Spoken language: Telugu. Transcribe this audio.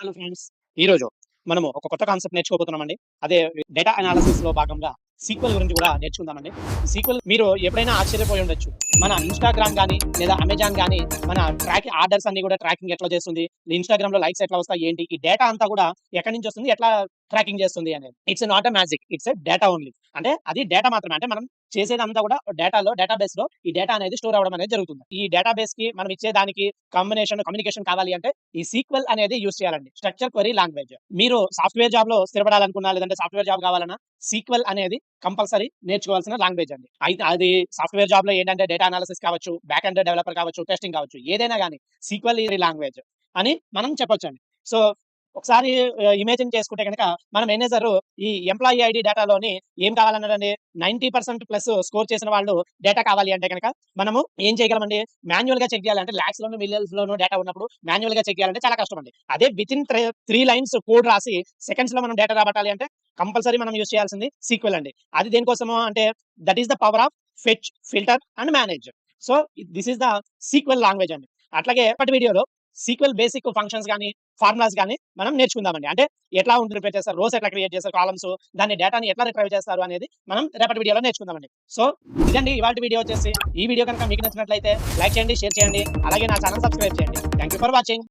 Hello friends. ఈరోజు మనము ఒక కొత్త కాన్సెప్ట్ నేర్చుకోబోతున్నామండి. అదే డేటా అనాలిసిస్‌లో భాగంగా సీక్వెల్ గురించి కూడా నేర్చుకుందామండి. ఈ సీక్వెల్ మీరు ఎప్పుడైనా ఆశ్చర్యపోయి ఉండొచ్చు. మన ఇన్‌స్టాగ్రామ్ గాని, లేదా అమెజాన్ గాని మన ఆర్డర్స్ అన్నీ కూడా ట్రాకింగ్ ఎట్లా చేస్తుంది? ఇన్‌స్టాగ్రామ్‌లో లైక్స్ ఎట్లా వస్తాయి? ఏంటి? ఈ డేటా అంతా కూడా ఎక్కడి నుంచి వస్తుంది? ఎట్లా ట్రాకింగ్ చేస్తుంది అనేది. It's not a magic. It's a data only. అంటే అది డేటా మాత్రమే. అంటే మనం చేసేదంతా కూడా డేటాబేస్‌లో ఈ డేటా అనేది స్టోర్ అవ్వడం అనేది జరుగుతుంది. ఈ డేటాబేస్‌కి మనం ఇచ్చే దానికి కమ్యూనికేషన్ కావాలి అంటే ఈ సీక్వెల్ అనేది యూజ్ చేయాలండి. Structure query language. మీరు సాఫ్ట్‌వేర్ జాబ్‌లో స్థిరపడాలనుకున్నా, లేదంటే సాఫ్ట్‌వేర్ జాబ్ కావాలన్నా సీక్వెల్ అనేది కంపల్సరీ నేర్చుకోవాల్సిన లాంగ్వేజ్ అండి. అయితే అది సాఫ్ట్‌వేర్ జాబ్‌లో ఏంటంటే డేటా అనాలిసిస్ కావచ్చు, బ్యాక్ ఎండ్ డెవలపర్ కావచ్చు, టెస్టింగ్ కావచ్చు. ఏదైనా గాని సీక్వెల్ ఈ లాంగ్వేజ్ అని మనం చెప్పొచ్చండి. సో, ఒకసారి ఇమాజిన్ చేసుకుంటే గనక మన మేనేజరు ఈ ఎంప్లాయీ ఐడీ డేటాలోని ఏం కావాలన్నాడండి 90% ప్లస్ స్కోర్ చేసిన వాళ్ళు డేటా కావాలి అంటే గనక మనము ఏం చేయగలమండి? మాన్యుయల్‌గా చెక్ చేయాలి. అంటే లాక్స్‌లోను, మిలియన్స్‌లోను డేటా ఉన్నప్పుడు మాన్యుయల్‌గా చెక్ చేయాలంటే చాలా కష్టమండి. అదే వితిన్ 3 లైన్స్ కోడ్ రాసి సెకండ్స్‌లో మనం డేటా రాబట్టాలి అంటే కంపల్సరీ మనం యూజ్ చేయాల్సింది సీక్వెల్ అండి. అది దేనికోసము అంటే that is the power of fetch, filter and manage. So, this is the sequel language అండి. అట్లాగే ఇప్పటి వీడియోలో సీక్వెల్ బేసిక్ ఫంక్షన్స్ గాని, ఫార్ములాస్ గాని మనం నేర్చుకుందామండి. అంటే ఎట్లా ప్రిపేర్ చేస్తారు, రోస్ ఎట్లా క్రియేట్ చేస్తారు, కాలమ్స్ దాన్ని డేటాని ఎట్లా రిట్రైవ్ చేస్తారు అనేది మనం రేపటి వీడియోలో నేర్చుకుందామండి. సో, ఇదండి ఇవాల్టి వీడియో వచ్చేసి. ఈ వీడియో కనుక మీకు నచ్చినట్లయితే లైక్ చేయండి, షేర్ చేయండి. అలాగే నా ఛానెల్ సబ్స్క్రైబ్ చేయండి. Thank you for watching.